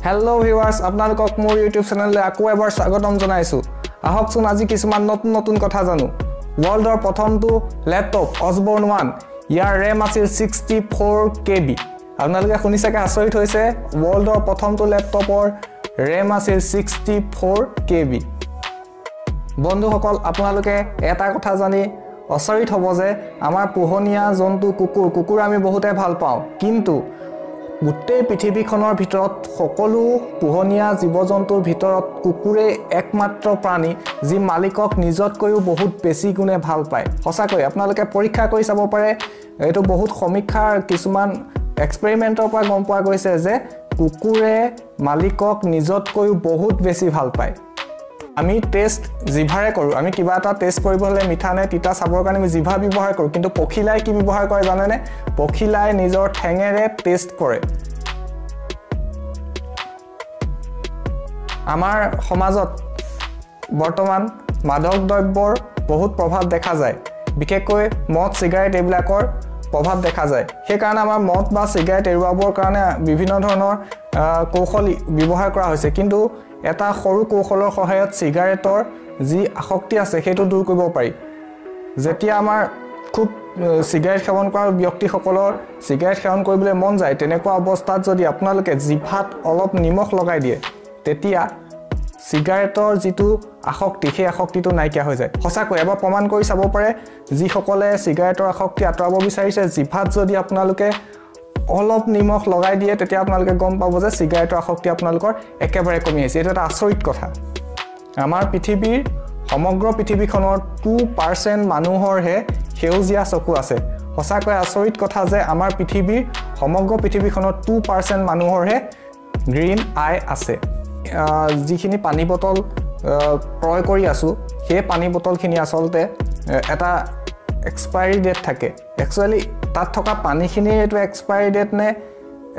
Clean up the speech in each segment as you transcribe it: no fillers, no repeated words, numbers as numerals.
Hello viewers, আপোনালোকক মোৰ YouTube চেনেললৈ আকৌ এবাৰ স্বাগতম জনাইছো। আহকচোন আজি কিছুমান নতুন কথা জানো। ওয়াৰ্ল্ডৰ প্ৰথমটো ল্যাপটপ Osborne 1 ইয়াৰ RAM আছিল 64 KB। আপোনালোকে শুনিছাকে আচৰিত হৈছে ওয়াৰ্ল্ডৰ প্ৰথমটো ল্যাপটপৰ RAM আছিল 64 KB। বন্ধুসকল আপোনালোকে এটা কথা জানি আচৰিত হ'ব যে আমাৰ পোহনীয়া জন্তু কুকুৰ আমি বহুতে ভাল পাওঁ, কিন্তু গোটেই পৃথিৱীখনৰ ভিতৰত সকলো পোহনীয়া জীৱ-জন্তুৰ ভিতৰত কুকুৰে একমাত্ৰ প্ৰাণী যি মালিকক নিজতকৈও বহুত বেছি গুণে ভাল পায়। সঁচাকৈ আপোনালোকে পৰীক্ষা কৰি চাব পাৰে, এটো বহুত সমীক্ষাৰ কিছুমান এক্সপেৰিমেন্টৰ পৰা গম পোৱা গৈছে যে কুকুৰে মালিকক নিজতকৈও বহুত বেছি ভাল পায়। আমি টেষ্ট জিভাৰে কৰো, আমি কিবা এটা টেষ্ট কৰিব হলে মিঠা নে তিতা চাবৰ কাৰণে আমি জিভা ব্যৱহাৰ কৰো, কিন্তু পখিলাই কি ব্যৱহাৰ কৰে জানেনে? পখিলাই নিজৰ ঠেঙেৰে টেষ্ট কৰে। আমাৰ সমাজত বৰ্তমান মাদক দ্ৰব্যৰ বহুত প্ৰভাৱ দেখা যায়, বিশেষকৈ মদ সিগাৰেট এইবিলাকৰ প্ৰভাৱ দেখা যায়। সেই কাৰণে আমাৰ মদ বা সিগাৰেট এৰুৱাবৰ কাৰণে বিভিন্ন ধৰণৰ কৌশল ব্যৱহাৰ কৰা হৈছে, কিন্তু এটা সৰু কৌশলৰ সহায়ত সিগাৰেটৰ যি আসক্তি আছে সেইটো দূৰ কৰিব পাৰি। যেতিয়া আমাৰ খুব সিগাৰেট সেৱন কৰা ব্যক্তিসকলৰ সিগাৰেট সেৱন কৰিবলৈ মন যায়, তেনেকুৱা অৱস্থাত যদি আপোনালোকে জিভাত অলপ নিমখ লগাই দিয়ে, তেতিয়া সিগাৰেটৰ যিটো আসক্তি সেই আসক্তিটো নাইকিয়া হৈ যায়। সঁচাকৈ এবাৰ প্ৰমাণ কৰি চাব পাৰে, যিসকলে সিগাৰেটৰ আসক্তি আঁতৰাব বিচাৰিছে জিভাত যদি আপোনালোকে অলপ নিমখ লগাই দিয়ে, তেতিয়া আপোনালোকে গম পাব যে সিগাৰেটৰ আসক্তি আপোনালোকৰ একেবাৰে কমি আহিছে। এটা আচৰিত কথা। আমাৰ পৃথিৱীৰ সমগ্ৰ পৃথিৱীখনৰ 2% মানুহৰহে সেউজীয়া চকু আছে। সঁচাকৈ আচৰিত কথা যে আমাৰ পৃথিৱীৰ সমগ্ৰ পৃথিৱীখনৰ 2% মানুহৰহে গ্ৰীণ আই আছে। যিখিনি পানী বটল ক্ৰয় কৰি আছো, সেই পানী বটলখিনি আচলতে এটা এক্সপায়াৰি ডেট থাকে। একচুয়ালি তাত থকা পানীখিনিৰ এটো এক্সপায়াৰি ডেট নে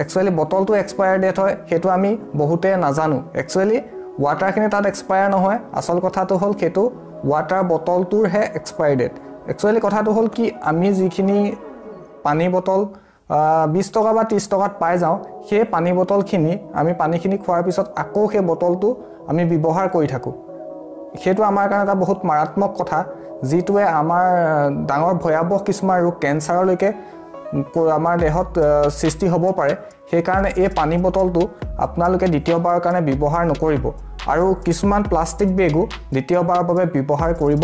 একচুয়ালি বটলটো এক্সপায়াৰ ডেট হয় সেইটো আমি বহুতে নাজানো। একচুয়ালি ওয়াটাৰখিনি তাত এক্সপায়াৰ নহয়, আসল কথাটো হ'ল সেইটো ওয়াটাৰ বটলটোৰ হে এক্সপায়াৰি ডেট। একচুয়ালি কথাটো হ'ল কি, আমি যিখিনি পানী বটল 20 টকা বা 30 টকাত পাই যাওঁ, সেই পানী বটলখিনি আমি পানীখিনি খোৱাৰ পিছত আকৌ সেই বটলটো আমি ব্যৱহাৰ কৰি থাকো। সেইটো আমাৰ কাৰণে এটা বহুত মাৰাত্মক কথা, যিটোৱে আমাৰ ডাঙৰ ভয়াবহ কিছুমান ৰোগ কেন্সাৰলৈকে আমাৰ দেহত সৃষ্টি হ'ব পাৰে। সেই কাৰণে এই পানী বটলটো আপোনালোকে দ্বিতীয়বাৰৰ কাৰণে ব্যৱহাৰ নকৰিব, আৰু কিছুমান প্লাষ্টিক বেগো দ্বিতীয়বাৰৰ বাবে ব্যৱহাৰ কৰিব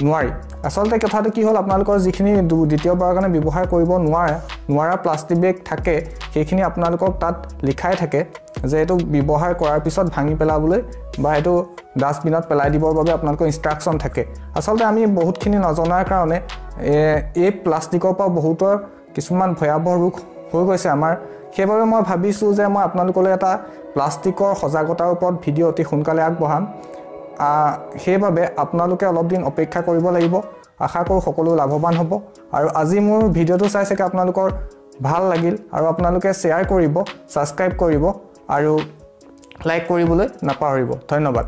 নোৱাৰি। আচলতে কথাটো কি হ'ল, আপোনালোকৰ যিখিনি দ্বিতীয়বাৰৰ কাৰণে ব্যৱহাৰ কৰিব নোৱাৰা প্লাষ্টিক বেগ থাকে, সেইখিনি আপোনালোকক তাত লিখাই থাকে যে এইটো ব্যৱহাৰ কৰাৰ পিছত ভাঙি পেলাবলৈ বা এইটো ডাষ্টবিনত পেলাই দিবৰ বাবে আপোনালোকৰ ইনষ্ট্ৰাকচন থাকে। আচলতে আমি বহুতখিনি নজনাৰ কাৰণে এই প্লাষ্টিকৰ পৰা বহুতৰ কিছুমান ভয়াবহ ৰোগ হৈ গৈছে আমাৰ। সেইবাবে মই ভাবিছোঁ যে মই আপোনালোকলৈ এটা প্লাষ্টিকৰ সজাগতাৰ ওপৰত ভিডিঅ' অতি সোনকালে আগবঢ়াম। সেইবাবে আপোনালোকে অলপ দিন অপেক্ষা কৰিব লাগিব। আশা কৰোঁ সকলো লাভৱান হ'ব। আৰু আজি মোৰ ভিডিঅ'টো চাই চাগে আপোনালোকৰ ভাল লাগিল, আৰু আপোনালোকে শ্বেয়াৰ কৰিব, ছাবস্ক্ৰাইব কৰিব আৰু লাইক কৰিবলৈ নাপাহৰিব। ধন্যবাদ।